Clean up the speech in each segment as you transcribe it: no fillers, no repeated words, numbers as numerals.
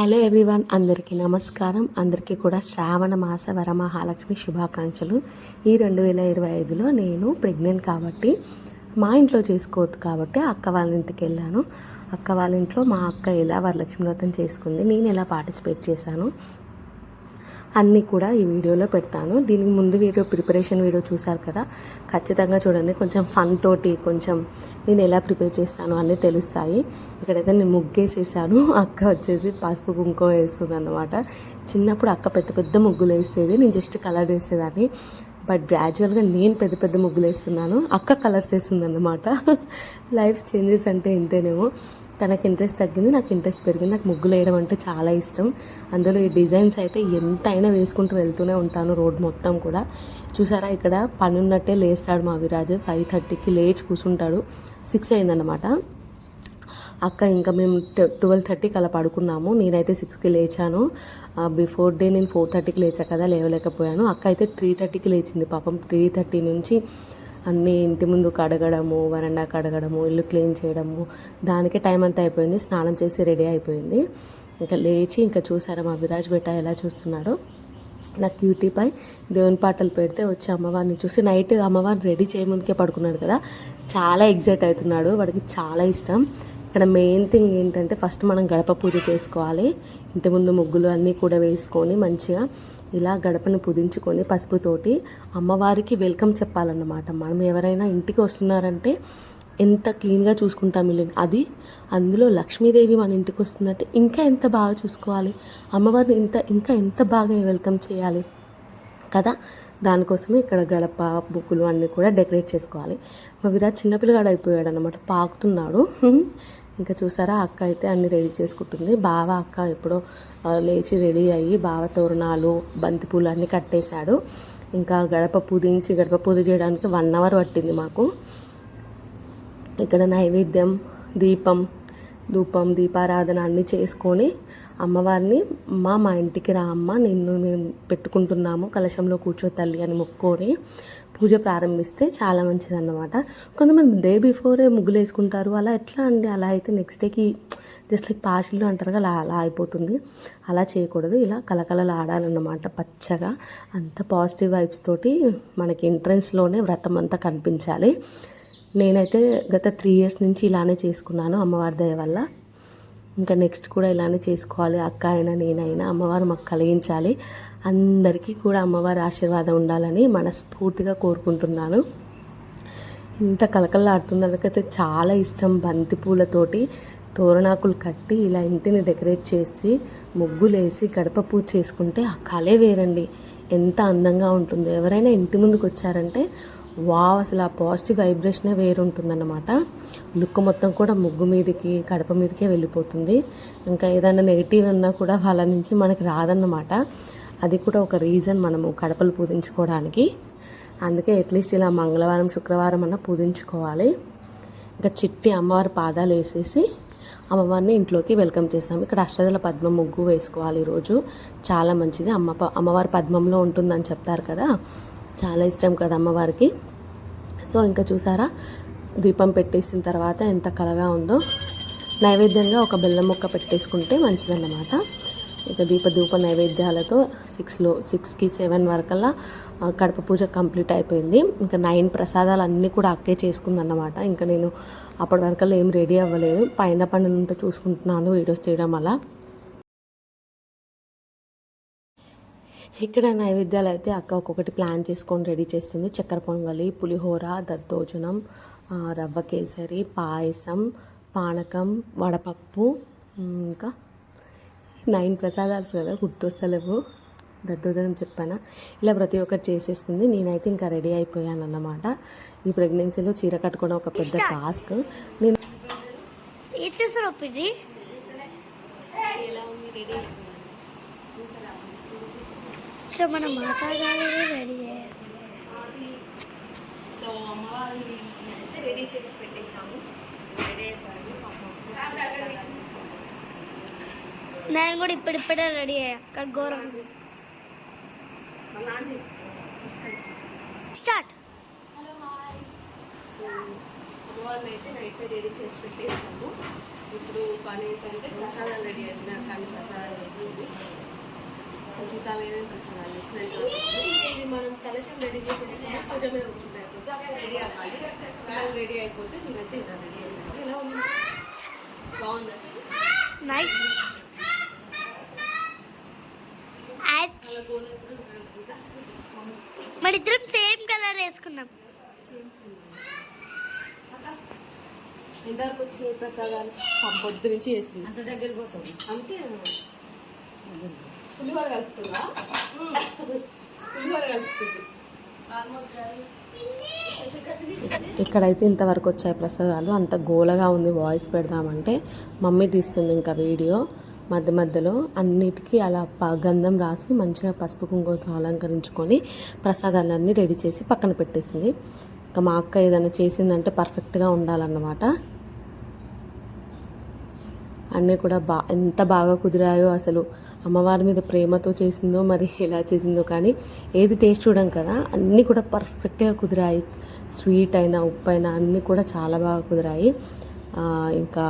Hello everyone, అందరికీ నమస్కారం. అందరికీ కూడా శ్రావణ మాస వరమహాలక్ష్మి శుభాకాంక్షలు. ఈ 2025లో నేను ప్రెగ్నెంట్ కాబట్టి మా ఇంట్లో చేసుకోవద్దు కాబట్టి అక్క వాళ్ళ ఇంటికి వెళ్ళాను. అక్క వాళ్ళ ఇంట్లో మా అక్క ఎలా వరలక్ష్మి వ్రతం చేసుకుంది, నేను ఎలా పార్టిసిపేట్ చేశాను అన్నీ కూడా ఈ వీడియోలో పెడతాను. దీనికి ముందు ప్రిపరేషన్ వీడియో చూసారు కదా, ఖచ్చితంగా చూడండి. కొంచెం ఫన్ తోటి కొంచెం నేను ఎలా ప్రిపేర్ చేస్తాను అన్నీ తెలుస్తాయి. ఇక్కడైతే నేను ముగ్గేసేసాను, అక్క వచ్చేసి పసుపు కుంకుమ వేస్తుంది అన్నమాట. చిన్నప్పుడు అక్క పెద్ద పెద్ద ముగ్గులు వేసేది, నేను జస్ట్ కలర్ వేసేదాన్ని. బట్ గ్రాడ్యువల్గా నేను పెద్ద పెద్ద ముగ్గులు వేస్తున్నాను, అక్క కలర్స్ వేస్తుంది అన్నమాట. లైఫ్ చేంజెస్ అంటే ఇంతేనేమో. తనకు ఇంట్రెస్ట్ తగ్గింది, నాకు ఇంట్రెస్ట్ పెరిగింది. నాకు ముగ్గులు వేయడం అంటే చాలా ఇష్టం. అందులో ఈ డిజైన్స్ అయితే ఎంతైనా వేసుకుంటూ వెళ్తూనే ఉంటాను రోడ్ మొత్తం కూడా. చూసారా, ఇక్కడ పని ఉన్నట్టే లేస్తాడు మా విరాజ్. 5:30కి లేచి కూర్చుంటాడు. 6 అయిందన్నమాట. అక్క ఇంకా మేము 12:30కి అలా పడుకున్నాము. నేనైతే 6కి లేచాను. బిఫోర్ డే నేను 4:30కి లేచా కదా, లేవలేకపోయాను. అక్క అయితే 3:30కి లేచింది పాపం. 3:30 నుంచి అన్నీ ఇంటి ముందు కడగడము, వరండా కడగడము, ఇల్లు క్లీన్ చేయడము, దానికే టైం అంతా అయిపోయింది. స్నానం చేసి రెడీ అయిపోయింది. ఇంకా లేచి ఇంకా చూసారా మా విరాజ్ బేట ఎలా చూస్తున్నాడో. నా క్యూటీపై దేవుని పాటలు పెడితే వచ్చి అమ్మవారిని చూసి నైట్ అమ్మవారిని రెడీ చేయముందుకే పడుకున్నాడు కదా, చాలా ఎగ్జైట్ అవుతున్నాడు. వాడికి చాలా ఇష్టం. ఇక్కడ మెయిన్ థింగ్ ఏంటంటే ఫస్ట్ మనం గడప పూజ చేసుకోవాలి. ఇంటి ముందు ముగ్గులు అన్నీ కూడా వేసుకొని మంచిగా ఇలా గడపను పుదించుకొని పసుపుతోటి అమ్మవారికి వెల్కమ్ చెప్పాలన్నమాట. మనం ఎవరైనా ఇంటికి వస్తున్నారంటే ఎంత క్లీన్గా చూసుకుంటాం ఇల్లుని, అది అందులో లక్ష్మీదేవి మన ఇంటికి వస్తుందంటే ఇంకా ఎంత బాగా చూసుకోవాలి, అమ్మవారిని ఇంకా ఎంత బాగా వెల్కమ్ చేయాలి కదా. దానికోసమే ఇక్కడ గడప బుక్కులు అన్నీ కూడా డెకరేట్ చేసుకోవాలి. మా విరాజ్ చిన్నపిల్లగాడు అయిపోయాడు అన్నమాట, పాకుతున్నాడు. ఇంకా చూసారా, అక్క అయితే అన్నీ రెడీ చేసుకుంటుంది. బావ అక్క ఎప్పుడో లేచి రెడీ అయ్యి బావ తోరణాలు బంతిపూలు అన్నీ కట్టేశాడు. ఇంకా గడప పూజ చేయడానికి 1 అవర్ పట్టింది మాకు. ఇక్కడ నైవేద్యం, ధూపం దీపారాధన అన్నీ చేసుకొని అమ్మవారిని మా ఇంటికి రా అమ్మ, మేము పెట్టుకుంటున్నాము, కలశంలో కూర్చో తల్లి అని మొక్కుకొని పూజ ప్రారంభిస్తే చాలా మంచిదన్నమాట. కొంతమంది డే బిఫోరే ముగ్గులు వేసుకుంటారు. అలా ఎట్లా అండి? అలా అయితే నెక్స్ట్ డేకి జస్ట్ లైక్ పాషిళ్ళు అంటారు కదా, అలా అయిపోతుంది. అలా చేయకూడదు. ఇలా కలకలలు ఆడాలన్నమాట పచ్చగా. అంత పాజిటివ్ వైబ్స్ తోటి మనకి ఎంట్రన్స్లోనే వ్రతం అంతా కనిపించాలి. నేనైతే గత 3 years నుంచి ఇలానే చేసుకున్నాను అమ్మవారి దయ వల్ల. ఇంకా నెక్స్ట్ కూడా ఇలానే చేసుకోవాలి. అక్క అయినా నేనైనా అమ్మవారు మాకు కలిగించాలి. అందరికీ కూడా అమ్మవారి ఆశీర్వాదం ఉండాలని మనస్ఫూర్తిగా కోరుకుంటున్నాను. ఇంత కలకలలాడుతుంది. నాకైతే చాలా ఇష్టం. బంతి పూలతోటి తోరణాకులు కట్టి ఇలా ఇంటిని డెకరేట్ చేసి ముగ్గులేసి గడప పూజ చేసుకుంటే ఆ కళే వేరండి. ఎంత అందంగా ఉంటుందో. ఎవరైనా ఇంటి ముందుకు వచ్చారంటే వావ్, అసలు ఆ పాజిటివ్ వైబ్రేషనే వేరుంటుందన్నమాట. లుక్ మొత్తం కూడా ముగ్గు మీదకి గడప మీదకే వెళ్ళిపోతుంది. ఇంకా ఏదైనా నెగిటివ్ అన్నా కూడా వాళ్ళ నుంచి మనకి రాదన్నమాట. అది కూడా ఒక రీజన్ మనము గడపలు పూజించుకోవడానికి. అందుకే అట్లీస్ట్ ఇలా మంగళవారం శుక్రవారం అన్నా పూజించుకోవాలి. ఇంకా చిట్టి అమ్మవారి పాదాలు వేసేసి అమ్మవారిని ఇంట్లోకి వెల్కమ్ చేసాం. ఇక్కడ అష్టదళ పద్మం ముగ్గు వేసుకోవాలి ఈరోజు, చాలా మంచిది. అమ్మవారి పద్మంలో ఉంటుందని చెప్తారు కదా, చాలా ఇష్టం కదా అమ్మవారికి. సో ఇంకా చూసారా, దీపం పెట్టేసిన తర్వాత ఎంత కలగా ఉందో. నైవేద్యంగా ఒక బెల్లం ముక్క పెట్టేసుకుంటే మంచిదన్నమాట. ఇక ధూప నైవేద్యాలతో 6కి 7 వరకల్లా కడప పూజ కంప్లీట్ అయిపోయింది. ఇంకా 9 ప్రసాదాలు అన్నీ కూడా అక్కే చేసుకుందన్నమాట. ఇంకా నేను అప్పటి వరకల్లా ఏం రెడీ అవ్వలేదు, పైన పని ఉంటే చూసుకుంటున్నాను వీడియోస్ తీయడం అలా. ఇక్కడ నైవేద్యాలు అయితే అక్క ఒక్కొక్కటి ప్లాన్ చేసుకొని రెడీ చేస్తుంది. చక్కెర పొంగలి, పులిహోర, దద్దోజనం, రవ్వ కేసరి, పాయసం, పానకం, వడపప్పు, ఇంకా 9 ప్రసాదాలు కదా, గుర్తొస్తలేవు. దద్దోజనం చెప్పాను. ఇలా ప్రతి ఒక్కటి చేసేస్తుంది. నేనైతే ఇంకా రెడీ అయిపోయాను అన్నమాట. ఈ ప్రెగ్నెన్సీలో చీర కట్టుకోవడం ఒక పెద్ద టాస్క్. నేను సో మనం మాట్లాడాలి, రెడీ చేయాలి. సో అమ్మవారిని అయితే రెడీ చేసి పెట్టేసాము. రెడీ అయిపోయింది. నేను కూడా ఇప్పుడిప్పుడే రెడీ అయ్యా. అక్కడ ఘోరం స్టార్ట్. సో అమ్మవారిని అయితే నైట్ రెడీ చేసి పెట్టేసాము. ఇప్పుడు పని ఏంటంటే ప్రసాదాలు రెడీ చేసిన కానీ ప్రసాదాలు చేస్తుంది. సో చూద్దాం ఏమేమి ప్రసాదాలు చేస్తుంది. ఇది మనం కలెక్షన్ రెడీ చేసేసుకుని పూజ మీద కూర్చుంటాయి అయిపోతే అక్కడ రెడీ అవ్వాలి. పిల్లలు రెడీ అయిపోతే మేమైతే ఇలా రెడీ అయిపోతాం. ఎలా ఉంది? బాగుంది అసలు. నైస్. మన ఇద్దరం సేమ్ కలర్ వేసుకున్నాం. ఎంతవరకు వచ్చినాయి ప్రసాదాలు? పొద్దు నుంచి చేస్తుంది. అంత దగ్గర పోతుంది అంతే. పులిహోర కలుపుతుందా? పులిహోర కలుపుతుంది. ఇక్కడైతే ఇంతవరకు వచ్చాయి ప్రసాదాలు. అంత గోలగా ఉంది. వాయిస్ పెడదామంటే మమ్మీ తీస్తుంది ఇంకా వీడియో. మధ్య మధ్యలో అన్నిటికీ అలా గంధం రాసి మంచిగా పసుపు కుంకుమతో అలంకరించుకొని ప్రసాదాలన్నీ రెడీ చేసి పక్కన పెట్టేసింది. ఇంకా మా అక్క ఏదైనా చేసిందంటే పర్ఫెక్ట్గా ఉండాలన్నమాట. అన్నీ కూడా ఎంత బాగా కుదిరాయో అసలు. అమ్మవారి మీద ప్రేమతో చేసిందో మరి ఎలా చేసిందో కానీ ఏది టేస్ట్ చూడం కదా, అన్నీ కూడా పర్ఫెక్ట్గా కుదిరాయి. స్వీట్ అయినా ఉప్పు అయినా అన్నీ కూడా చాలా బాగా కుదిరాయి. ఇంకా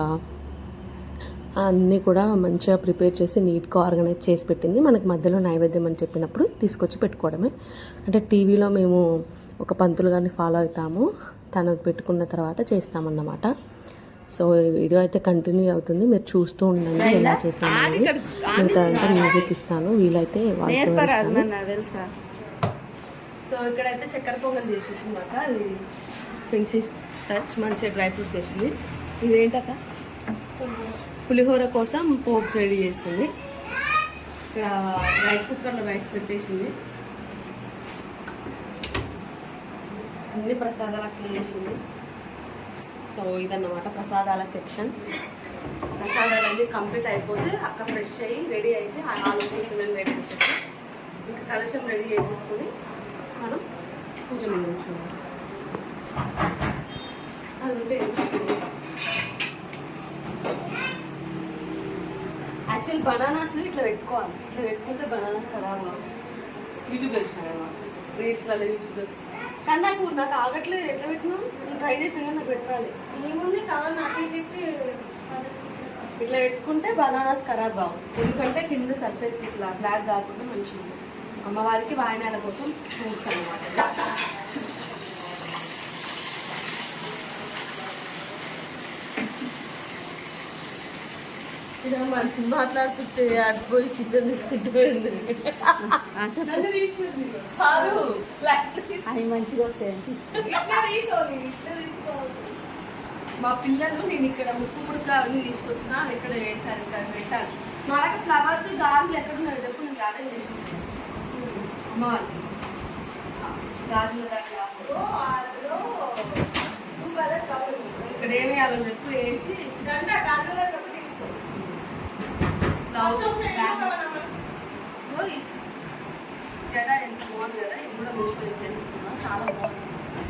అన్నీ కూడా మంచిగా ప్రిపేర్ చేసి నీట్గా ఆర్గనైజ్ చేసి పెట్టింది. మనకి మధ్యలో నైవేద్యం అని చెప్పినప్పుడు తీసుకొచ్చి పెట్టుకోవడమే. అంటే టీవీలో మేము ఒక పంతులు గారిని ఫాలో అవుతాము, తను పెట్టుకున్న తర్వాత చేస్తామన్నమాట. సో ఈ వీడియో అయితే కంటిన్యూ అవుతుంది, మీరు చూస్తూ ఉండండి ఎలా చేసాను. మిగతా అంతా మ్యూజిక్ ఇస్తాను, వీలైతే వాయిస్ ఓవర్ ఇస్తాను. సో ఇక్కడైతే చక్కెర పొంగల్ చేసేసింది అక్క. అది పెంచి టచ్ మంచిగా డ్రై ఫ్రూట్స్ వేసింది. ఇదేంటక్క? పులిహోర కోసం పోపు రెడీ చేస్తుంది. ఇక్కడ రైస్ కుక్కర్లో రైస్ పెట్టేసింది. అన్ని ప్రసాదాలు అక్కడ చేసింది. సో ఇదన్నమాట ప్రసాదాల సెక్షన్. ప్రసాదాలు అన్నీ కంప్లీట్ అయిపోతే అక్క ఫ్రెష్ అయ్యి రెడీ అయితే ఆలోచన పిల్లలు రెడీ చేసేసి ఇంకా కలశం రెడీ చేసేసుకొని మనం పూజ మీద ఉంచుకుందాం. అది ఉంటే యాక్చువల్ బనానాస్ ఇట్లా పెట్టుకోవాలి. ఇట్లా పెట్టుకుంటే బనానాస్ ఖరాబ్ కావాలి. యూట్యూబ్లో ఇచ్చినా రీల్స్లలో యూట్యూబ్లో. కానీ నాకు ఆగట్లేదు. ఎట్లా పెట్టినావు? నేను ట్రై చేసినా కానీ నాకు పెట్టాలి. ఏముంది కావాలి నాకు పెట్టి ఇట్లా పెట్టుకుంటే బనానాస్ ఖరాబ్ కావు. ఎందుకంటే కింద సర్ఫేస్ ఇట్లా బ్లాక్ కాకుండా మంచిగా అమ్మవారికి వాయనాల కోసం ఫ్రూట్స్ అన్నమాట. ఇక మనిషి మాట్లాడుతుంటే అడిపోయి కిచెన్ తీసుకుంటూ అవి మంచిగా వస్తాయండి. మా పిల్లలు నేను ఇక్కడ ముక్కు పుడక అన్నీ తీసుకొచ్చినా ఇక్కడ వేసారు. ఇక్కడ పెట్టాలి. మా దగ్గర ఫ్లవర్స్ గాజులు ఎక్కడున్నాయి చెప్పు, నేను గార్డెన్ చేసేస్తాను. అమ్మవారికి గాజుల దగ్గర ఇక్కడ ఏమి వేయాలని చెప్పు వేసి జడ ఎంత బాగుంది కదా. ఇది కూడా మంచిగా చేస్తున్నాం. చాలా బాగుంది,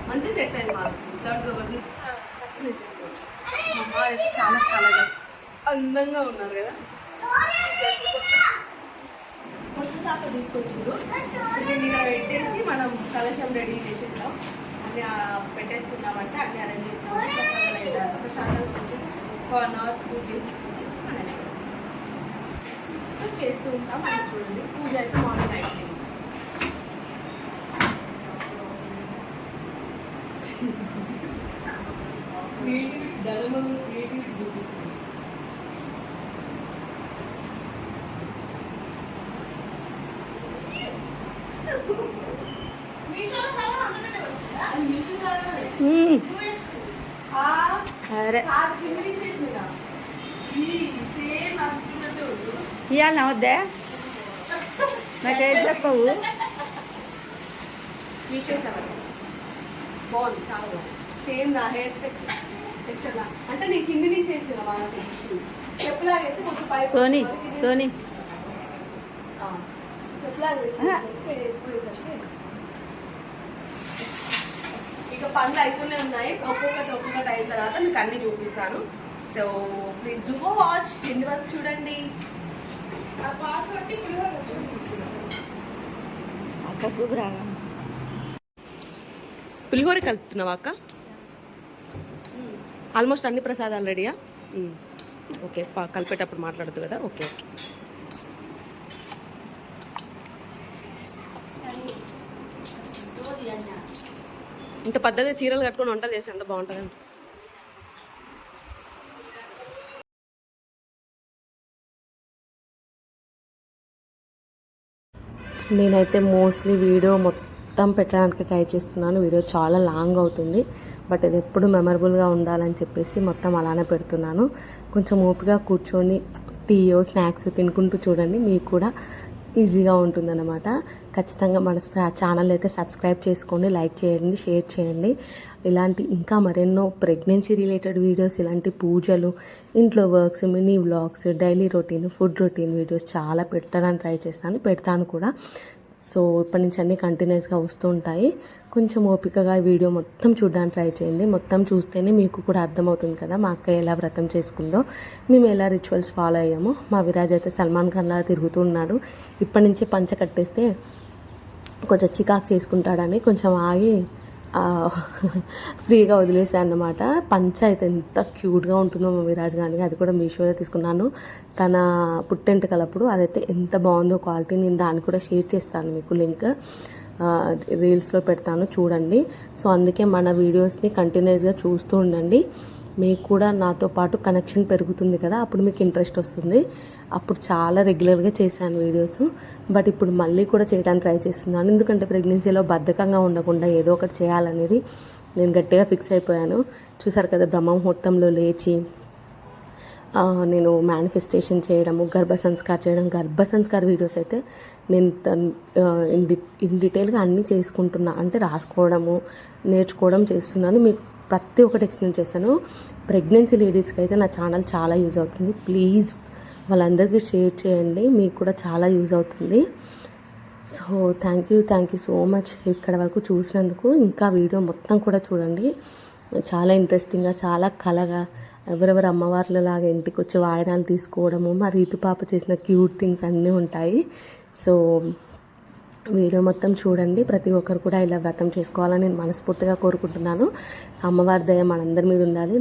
మంచి సెట్ అయింది మాకు. ఇట్లాంటి ఒకటి తీసుకుని తీసుకోవచ్చు. అమ్మాయి చాలా కలగా అందంగా ఉన్నారు కదా. కొత్త శాఖ తీసుకొచ్చారు. దీన్ని ఇక్కడ పెట్టేసి మనం కలశం రెడీ చేసేద్దాం. అన్నీ పెట్టేసుకున్నామంటే అన్నీ అరేంజ్ చేసుకుంటాం. ప్రశాంతంగా కొంచెం 1 hour పూజ చేసుకుంటాం. సో చేస్తూ ఉంటాం. మనం చూడండి పూజ అయితే మార్నింగ్ అయిపోయింది. చూపిస్తుంది. ఇవాళ వద్దా? నాకేం చెప్పవు? బాగుంది, చాలా బాగుంది. సేమ్ నా హెయిర్ టెక్స్చర్ అంటే నేను కింది నుంచి చేసిన వాళ్ళకి చెప్పులాగేసి కొంచెం పై సోనీ సోనీ ఇక పనులు అయితేనే ఉన్నాయి. ఒక్కొక్కటి అయిన తర్వాత మీకు అన్ని చూపిస్తాను. So please do watch. ఎన్ని వరకు చూడండి. పులిహోర కలుపుతున్నావా అక్క? ఆల్మోస్ట్ అన్ని ప్రసాదాలు రెడీయా? ఓకే కలిపేటప్పుడు మాట్లాడదు కదా. Okay okay. ఇంత పద్ధతిగా చీరలు కట్టుకొని వంటలు చేసి ఎంత బాగుంటుందండి. నేనైతే మోస్ట్లీ వీడియో మొత్తం పెట్టడానికి ట్రై చేస్తున్నాను. వీడియో చాలా లాంగ్ అవుతుంది, బట్ ఇది ఎప్పుడు మెమరబుల్గా ఉండాలని చెప్పేసి మొత్తం అలానే పెడుతున్నాను. కొంచెం ఓపిగా కూర్చొని టీయో స్నాక్స్ తినుకుంటూ చూడండి, మీకు కూడా ఈజీగా ఉంటుందన్నమాట. ఖచ్చితంగా మన ఛానల్ అయితే సబ్స్క్రైబ్ చేసుకోండి, లైక్ చేయండి, షేర్ చేయండి. ఇలాంటి ఇంకా మరెన్నో ప్రెగ్నెన్సీ రిలేటెడ్ వీడియోస్, ఇలాంటి పూజలు, ఇంట్లో works, mini vlogs, daily routine, food routine videos చాలా పెట్టడానికి ట్రై చేస్తాను, పెడతాను కూడా. సో ఇప్పటి నుంచి అన్నీ కంటిన్యూస్గా వస్తూ ఉంటాయి. కొంచెం ఓపికగా వీడియో మొత్తం చూడడానికి ట్రై చేయండి. మొత్తం చూస్తేనే మీకు కూడా అర్థమవుతుంది కదా మా అక్క ఎలా వ్రతం చేసుకుందో, మేము ఎలా రిచువల్స్ ఫాలో అయ్యామో. మా విరాజ్ అయితే సల్మాన్ ఖాన్ లాగా తిరుగుతూ ఉన్నాడు. ఇప్పటి నుంచి పంచ కట్టేస్తే కొంచెం చికాకు చేసుకుంటాడని కొంచెం ఆగి ఫ్రీగా వదిలేసాను అన్నమాట. పంచ అయితే ఎంత క్యూట్గా ఉంటుందో మా విరాజ్ కానీ, అది కూడా మీషోలో తీసుకున్నాను తన పుట్టెంటుకలప్పుడు. అదైతే ఎంత బాగుందో క్వాలిటీ. నేను దాన్ని కూడా షేర్ చేస్తాను, మీకు లింక్ రీల్స్లో పెడతాను, చూడండి. సో అందుకే మన వీడియోస్ని కంటిన్యూస్గా చూస్తూ ఉండండి. మీకు కూడా నాతో పాటు కనెక్షన్ పెరుగుతుంది కదా, అప్పుడు మీకు ఇంట్రెస్ట్ వస్తుంది. అప్పుడు చాలా రెగ్యులర్గా చేశాను వీడియోస్, బట్ ఇప్పుడు మళ్ళీ కూడా చేయడానికి ట్రై చేస్తున్నాను. ఎందుకంటే ప్రెగ్నెన్సీలో బద్ధకంగా ఉండకుండా ఏదో ఒకటి చేయాలనేది నేను గట్టిగా ఫిక్స్ అయిపోయాను. చూసారు కదా, బ్రహ్మ ముహూర్తంలో లేచి నేను మేనిఫెస్టేషన్ చేయడము, గర్భ సంస్కార్ చేయడం. గర్భ సంస్కార్ వీడియోస్ అయితే నేను ఇన్ డీటెయిల్గా అన్నీ చేసుకుంటున్నా, అంటే రాసుకోవడము, నేర్చుకోవడం చేస్తున్నాను. మీకు ప్రతి ఒక్కటి ఎక్స్ప్లెయిన్ చేస్తాను. ప్రెగ్నెన్సీ లేడీస్కి అయితే నా ఛానల్ చాలా యూజ్ అవుతుంది. ప్లీజ్ వాళ్ళందరికీ షేర్ చేయండి, మీకు కూడా చాలా యూజ్ అవుతుంది. So thank you so much ఇక్కడ వరకు చూసినందుకు. ఇంకా వీడియో మొత్తం కూడా చూడండి, చాలా ఇంట్రెస్టింగ్గా, చాలా కలగా, ఎవరెవరు అమ్మవార్లలాగా ఇంటికి వచ్చి వాయనాలు తీసుకోవడము, మా రీతు పాప చేసిన క్యూట్ థింగ్స్ అన్నీ ఉంటాయి. సో వీడియో మొత్తం చూడండి. ప్రతి ఒక్కరు కూడా ఇలా వ్రతం చేసుకోవాలని నేను మనస్ఫూర్తిగా కోరుకుంటున్నాను. అమ్మవారి దయ మనందరి మీద ఉండాలి.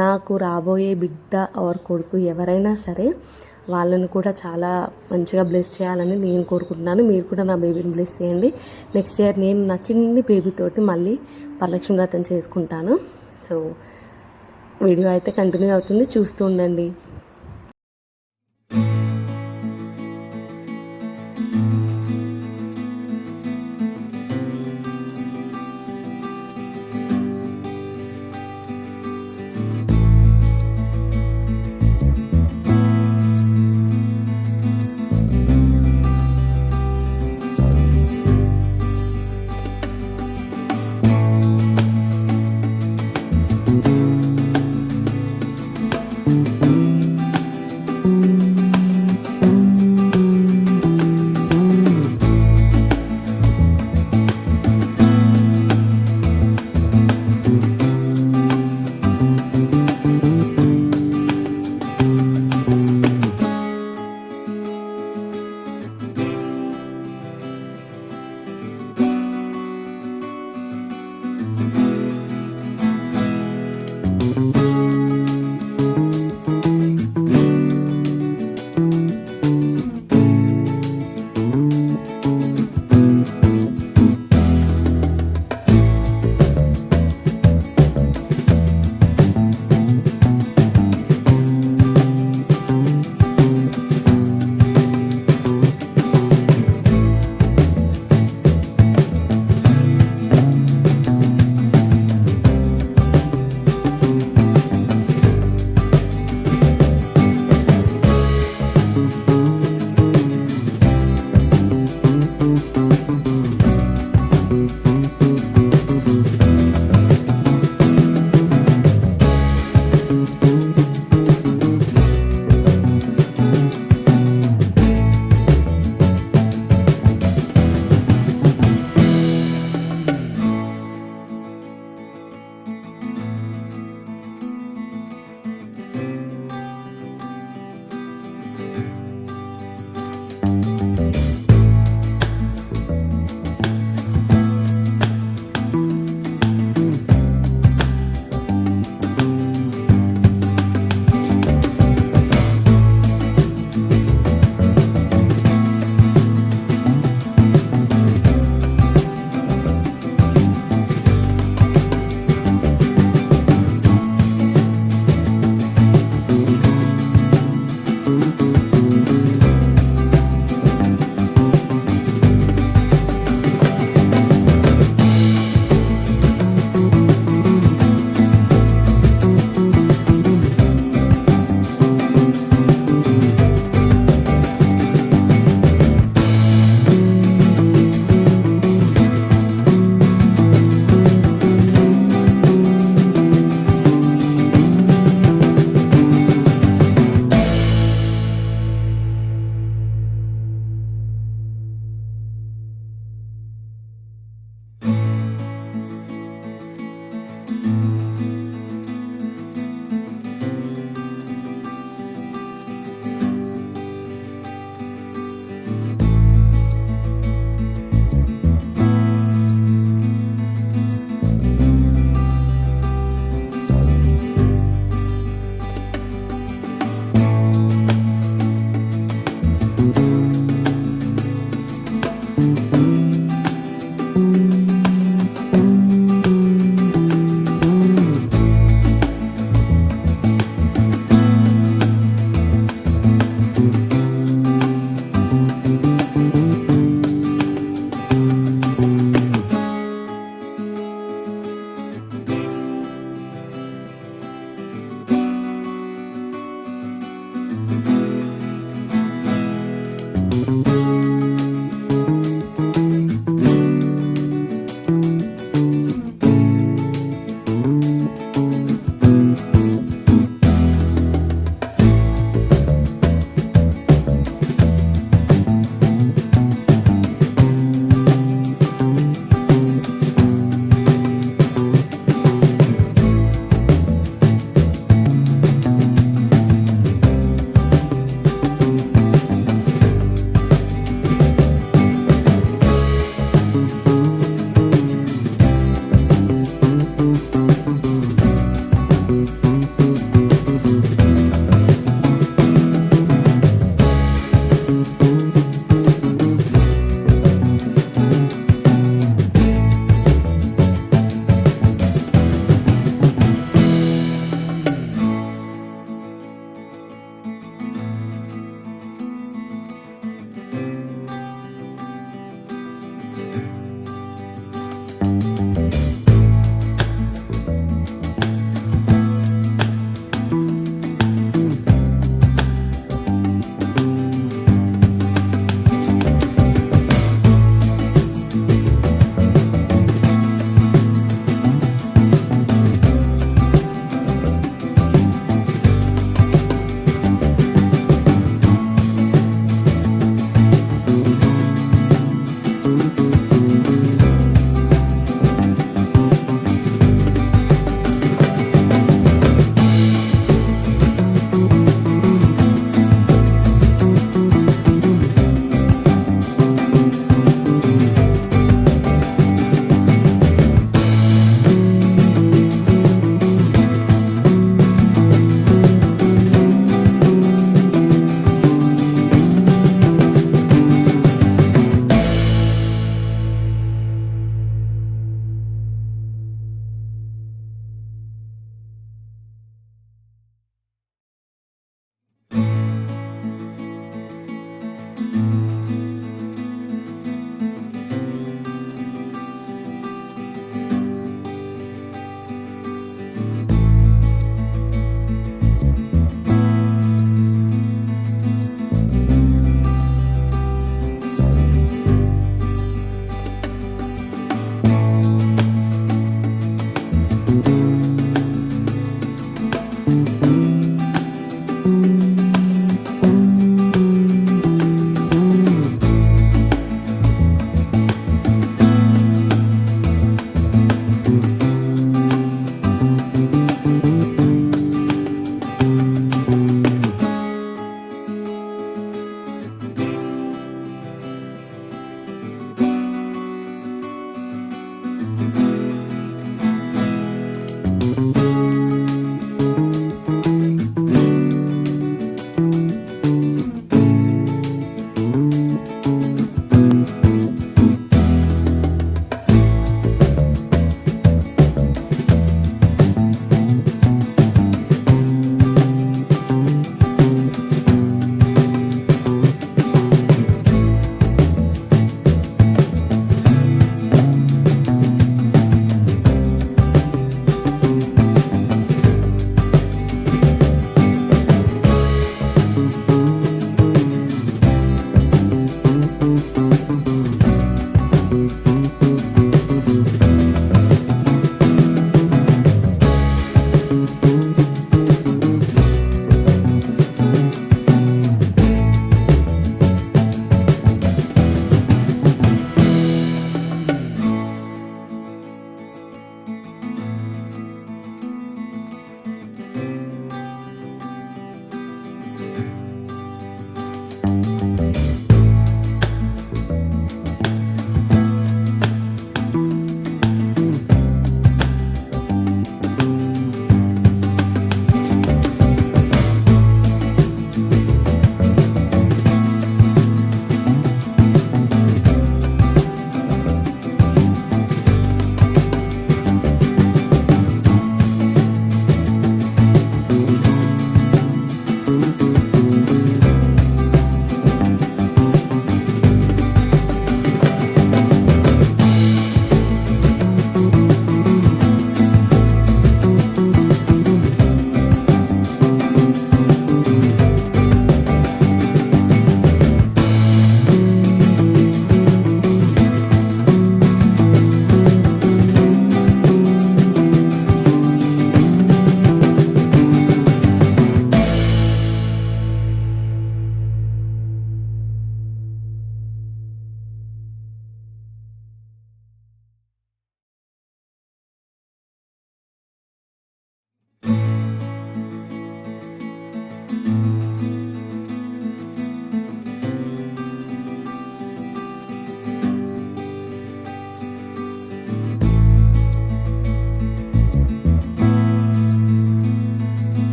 నాకు రాబోయే బిడ్డ ఆర్ కొడుకు ఎవరైనా సరే వాళ్ళని కూడా చాలా మంచిగా బ్లెస్ చేయాలని నేను కోరుకుంటున్నాను. మీరు కూడా నా బేబీని బ్లెస్ చేయండి. నెక్స్ట్ ఇయర్ నేను నా చిన్ని బేబీతోటి మళ్ళీ వరలక్ష్మి వ్రతం చేసుకుంటాను. సో వీడియో అయితే కంటిన్యూ అవుతుంది, చూస్తూ ఉండండి.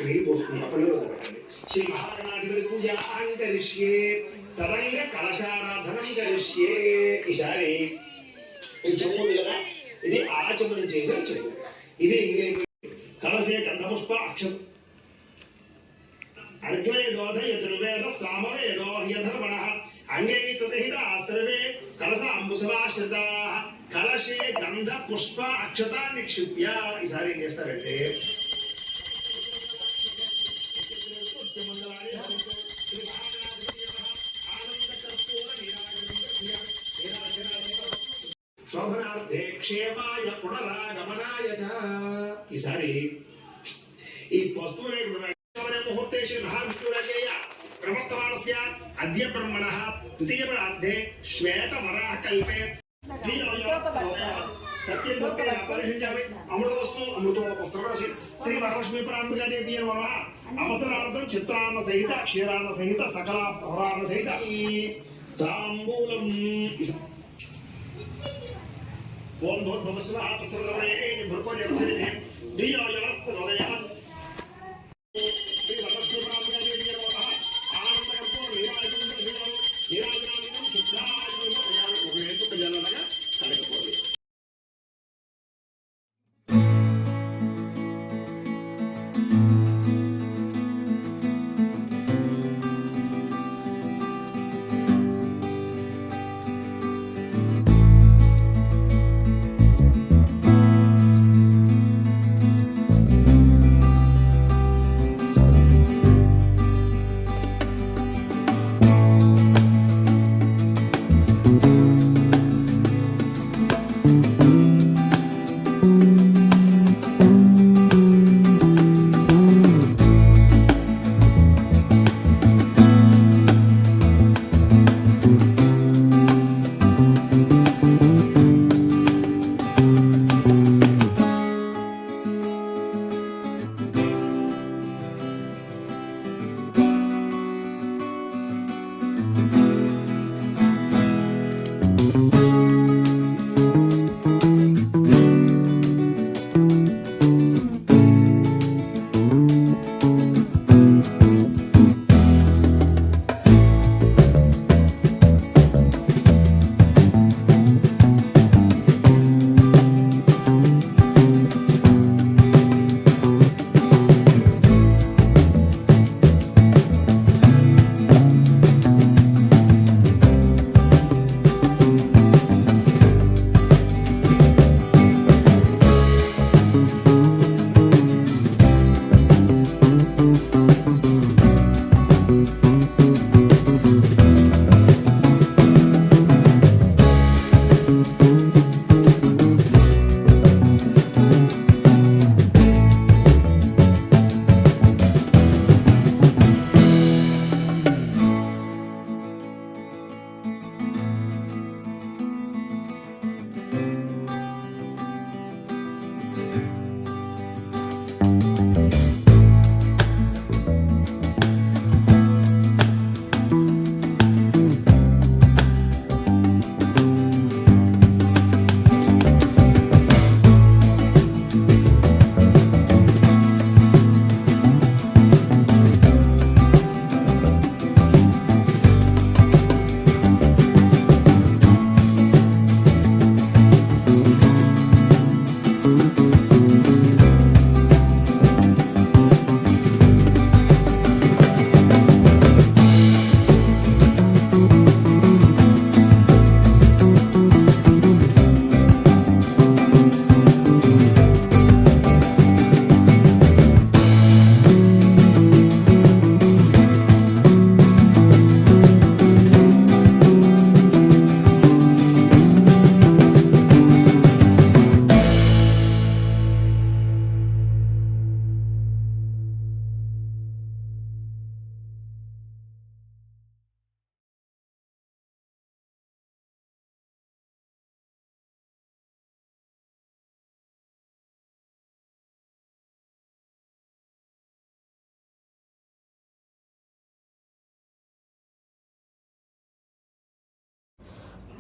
నీళ్ళు పోసుకుని ఆ పళ్ళలో పెట్టండి. శ్రీ మహాగణాధిపతి పూజ కరిష్యే తదంగ కలశారాధనం కరిష్యే. ఈసారి ఈ చెంబు ఉంది కదా, ఇది ఆ చెంబుని చేసిన చెంబు. ఇది కలశే గంధపుష్ప అక్షం అర్ఘ్వేదోధ యజుర్వేద సామవేదో హ్యధర్మణః అంగే చ సహిత సర్వే కలశ అంబుసమాశ్రితాః కలశే గంధ పుష్ప అక్షత నిక్షిప్య. ఈసారి ఏం చేస్తారంటే శోభనార్థే క్షేమాయ పునరాగమనాయ చ. ఈసారి ఈ పసుపు ముహూర్తే శ్రీ మహావిష్ణురాజ్ఞయ ప్రవర్తమానస్య అద్య బ్రహ్మణః ద్వితీయ పరార్థే శ్వేత వరాహ కల్పే సత్యమూర్తి పరిశీలించాలి. అమృతవస్తు అమృతోపస్త్రరాశి శ్రీ వరలక్ష్మీ పరాంబికా దేవి నమః. అవసరార్థం చిత్రాన్న సహిత క్షీరాన్న సహిత సకల హోరాన్న సహిత ఈ తాంబూలం. ఓం భూర్భువస్సువః తత్సవితుర్వరేణ్యం భర్గో దేవసేనే ధియో యో నః ప్రచోదయాత్.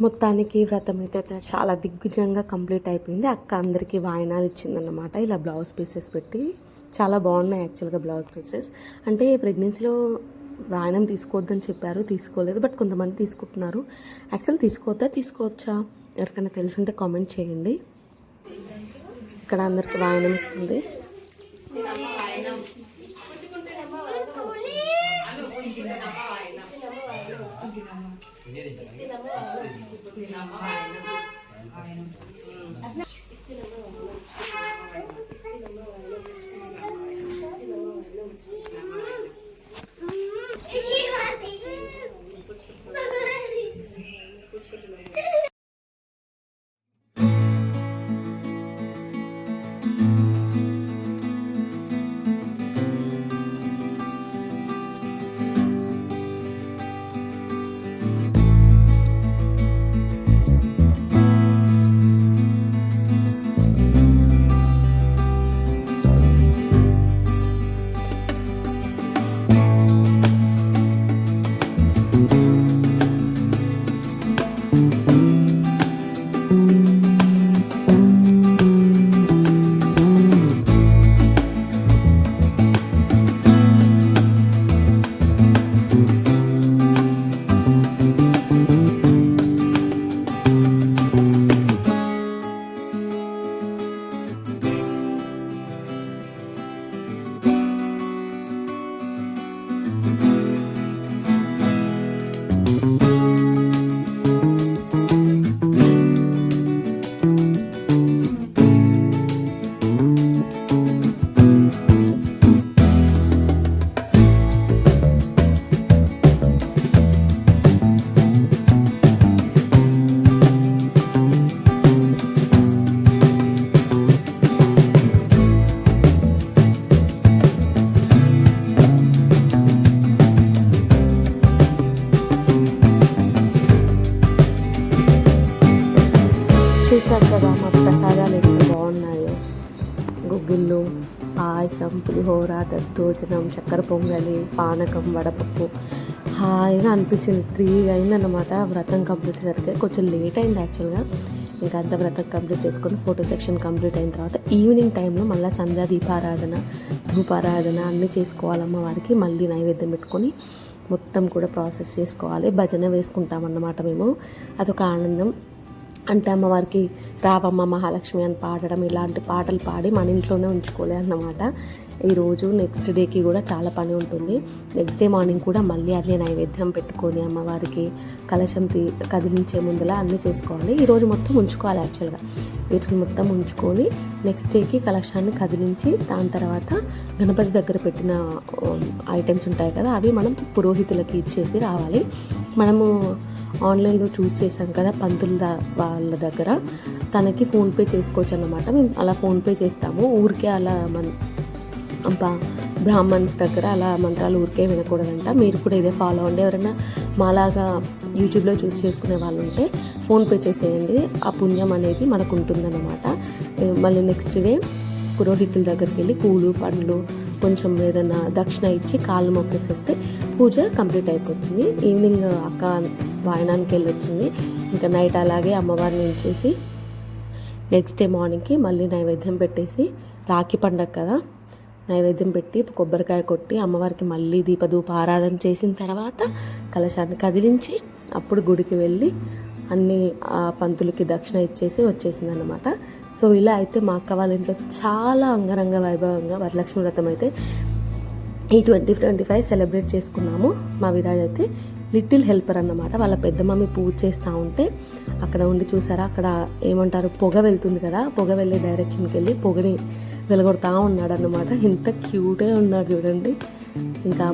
మొత్తానికి వ్రతం అయితే చాలా దిగ్విజయంగా కంప్లీట్ అయిపోయింది. అక్క అందరికీ వాయినాలు ఇచ్చిందన్నమాట. ఇలా బ్లౌజ్ పీసెస్ పెట్టి చాలా బాగున్నాయి యాక్చువల్గా బ్లౌజ్ పీసెస్. అంటే ప్రెగ్నెన్సీలో వాయనం తీసుకోవద్దని చెప్పారు, తీసుకోలేదు. బట్ కొంతమంది తీసుకుంటున్నారు. యాక్చువల్ తీసుకోవచ్చా ఎవరికైనా తెలుసుంటే కామెంట్ చేయండి. ఇక్కడ అందరికి వాయనం ఇస్తుంది. చూసారు కదా మా ప్రసాదాలు ఎంత బాగున్నాయో. గుగ్గిళ్ళు, పాయసం, పులిహోర, దద్దోజనం, చక్కెర పొంగలి, పానకం, వడపప్పు. హాయిగా అనిపించింది. 3 అయిందన్నమాట వ్రతం కంప్లీట్ అయ్యేసరికి. కొంచెం లేట్ అయింది యాక్చువల్గా. ఇంకా అంత వ్రతం కంప్లీట్ చేసుకొని ఫోటో సెక్షన్ కంప్లీట్ అయిన తర్వాత ఈవినింగ్ టైంలో మళ్ళీ సంధ్యా దీపారాధన, ధూపారాధన అన్నీ చేసుకోవాలమ్మ వారికి. మళ్ళీ నైవేద్యం పెట్టుకొని మొత్తం కూడా ప్రాసెస్ చేసుకోవాలి. భజన వేసుకుంటామన్నమాట మేము. అదొక ఆనందం. అంటే అమ్మవారికి రావమ్మ మహాలక్ష్మి అని పాడడం, ఇలాంటి పాటలు పాడి మన ఇంట్లోనే ఉంచుకోలే అన్నమాట. ఈరోజు నెక్స్ట్ డేకి కూడా చాలా పని ఉంటుంది. నెక్స్ట్ డే మార్నింగ్ కూడా మళ్ళీ అన్నీ నైవేద్యం పెట్టుకొని అమ్మవారికి కలశం కదిలించే ముందులా అన్నీ చేసుకోవాలి. ఈరోజు మొత్తం ఉంచుకోవాలి యాక్చువల్గా. ఈరోజు మొత్తం ఉంచుకొని నెక్స్ట్ డేకి కలశాన్ని కదిలించి దాని తర్వాత గణపతి దగ్గర పెట్టిన ఐటమ్స్ ఉంటాయి కదా, అవి మనం పురోహితులకి ఇచ్చేసి రావాలి. మనము ఆన్లైన్లో చూస్ చేసాం కదా పంతుల వాళ్ళ దగ్గర, తనకి ఫోన్పే చేసుకోవచ్చు అన్నమాట. మేము అలా ఫోన్పే చేస్తాము. ఊరికే అలా బ్రాహ్మణ్స్ దగ్గర అలా మంత్రాలు ఊరికే వినకూడదంట. మీరు కూడా ఇదే ఫాలో అవ్వండి. ఎవరైనా మాలాగా యూట్యూబ్లో చూస్ చేసుకునే వాళ్ళు ఉంటే ఫోన్పే చేసేయండి. ఆ పుణ్యం అనేది మనకు ఉంటుందన్నమాట. మళ్ళీ నెక్స్ట్ డే పురోహితుల దగ్గరికి వెళ్ళి పూలు, పండ్లు, కొంచెం ఏదైనా దక్షిణ ఇచ్చి కాళ్ళు మొక్కేసి వస్తే పూజ కంప్లీట్ అయిపోతుంది. ఈవినింగ్ అక్క వాయనానికి వెళ్ళి వచ్చింది. ఇంకా నైట్ అలాగే అమ్మవారిని ఉంచేసి నెక్స్ట్ డే మార్నింగ్కి మళ్ళీ నైవేద్యం పెట్టేసి, రాఖీ పండగ కదా, నైవేద్యం పెట్టి కొబ్బరికాయ కొట్టి అమ్మవారికి మళ్ళీ దీపధూప ఆరాధన చేసిన తర్వాత కలశాన్ని కదిలించి అప్పుడు గుడికి వెళ్ళి అన్నీ ఆ పంతులకి దక్షిణ ఇచ్చేసి వచ్చేసింది అన్నమాట. సో ఇలా అయితే మా అక్క వాళ్ళ ఇంట్లో చాలా అంగరంగ వైభవంగా వరలక్ష్మి వ్రతం అయితే ఈ 2025 సెలబ్రేట్ చేసుకున్నాము. మా విరాజ్ అయితే లిటిల్ హెల్పర్ అన్నమాట. వాళ్ళ పెద్ద మమ్మీ పూజ చేస్తూ ఉంటే అక్కడ ఉండి చూసారా, అక్కడ ఏమంటారు పొగ వెళ్తుంది కదా, పొగ వెళ్ళే డైరెక్షన్కి వెళ్ళి పొగని వెలగొడతా ఉన్నాడు అన్నమాట. ఇంత క్యూట్గా ఉన్నాడు చూడండి. ఇంకా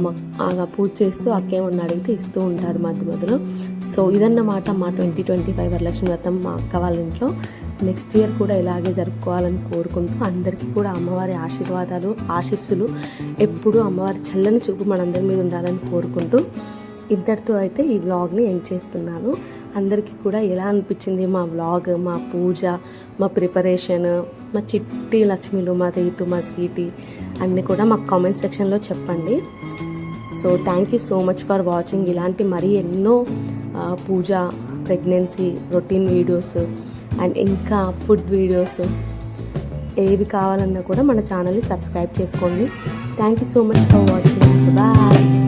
పూజ చేస్తూ అక్కేమన్నా అడిగితే ఇస్తూ ఉంటాడు మధ్య మధ్యలో. సో ఇదన్నమాట మా 2025 వరలక్ష్మి వ్రతం మా అక్క వాళ్ళ ఇంట్లో. నెక్స్ట్ ఇయర్ కూడా ఇలాగే జరుపుకోవాలని కోరుకుంటూ అందరికీ కూడా అమ్మవారి ఆశీర్వాదాలు, ఆశీస్సులు ఎప్పుడూ అమ్మవారి చల్లని చూపు మనందరి మీద ఉండాలని కోరుకుంటూ ఇంతటితో అయితే ఈ వ్లాగ్ని ఎండ్ చేస్తున్నాను. అందరికీ కూడా ఎలా అనిపించింది మా వ్లాగ్, మా పూజ, మా ప్రిపరేషన్, మా చిట్టి లక్ష్మిలు, మా రీతు, మా స్వీటీ అన్నీ కూడా మాకు కామెంట్ సెక్షన్లో చెప్పండి. So thank you so much for watching. ఇలాంటి మరీ ఎన్నో puja, pregnancy, routine videos and ఇంకా ఫుడ్ వీడియోస్ ఏవి కావాలన్నా కూడా మన ఛానల్ని సబ్స్క్రైబ్ చేసుకోండి. Thank you so much for watching. Bye.